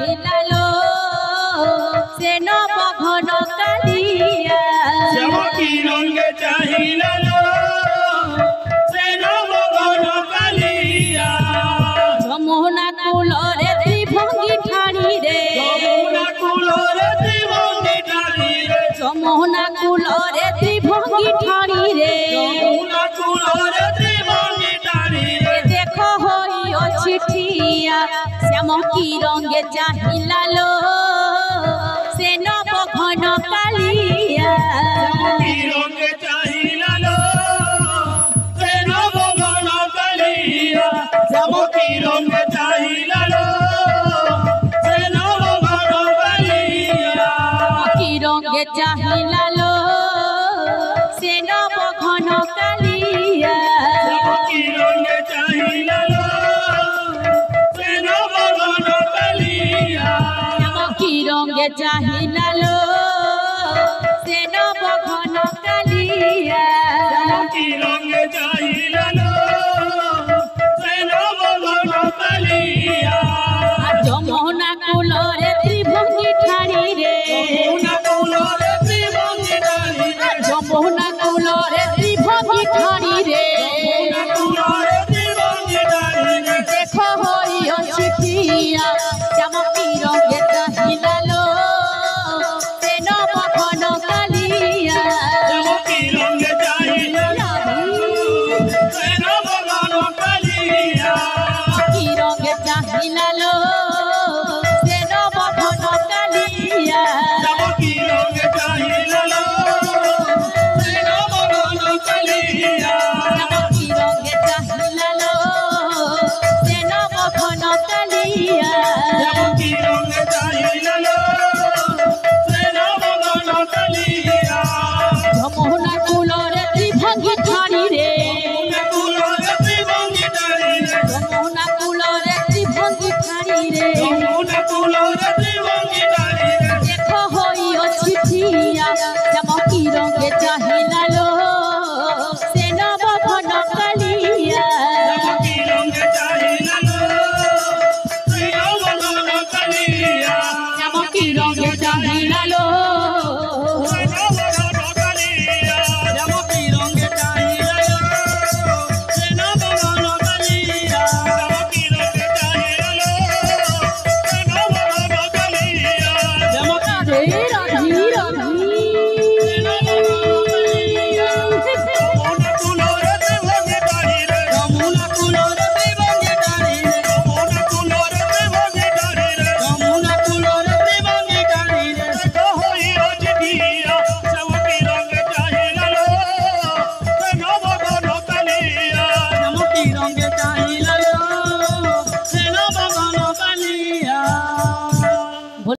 চাহিলালো সে নব ঘন কালিয়া শ্যামকী রঙে চাহিলালো সে নব ঘন কালিয়া যমুনা কূলরে ত্রিভঙ্গি ঠাড়ি রে যমুনা কূলরে ত্রিভঙ্গি ঠাড়ি রে যমুনা কূলরে ত্রিভঙ্গি ঠাড়ি রে যমুনা কূলরে ত্রিভঙ্গি ঠাড়ি রে দেখো হইও চিঠিয়া শ্যামকী রঙে চাহিলালো সে নব ঘন কালিয়া শ্যামকী রঙে চাহিলালো সে নব ঘন কালিয়া শ্যামকী রঙে চাহিলালো সে নব ঘন কালিয়া কি রঙে চাহিলালো সে নব ঘন কালিয়া শ্যামকী রঙে চাহিলালো সে নব ঘন কালিয়া কি রঙে চাহিলালো সে নব ঘন কালিয়া শ্যামকী রঙে চাহিলালো সে নব ঘন কালিয়া যমুনা কূলরে ত্রিভঙ্গি ঠাড়ি রে যমুনা কূলরে ত্রিভঙ্গি ঠাড়ি রে যমুনা কূলরে ত্রিভঙ্গি ঠাড়ি রে যমুনা কূলরে ত্রিভঙ্গি ঠাড়ি রে দেখো হইও চিঠিয়া শ্যামকী রঙে চাহিলালো সে নব ঘন কালিয়া শ্যামকী রঙে চাহিলালো সে নব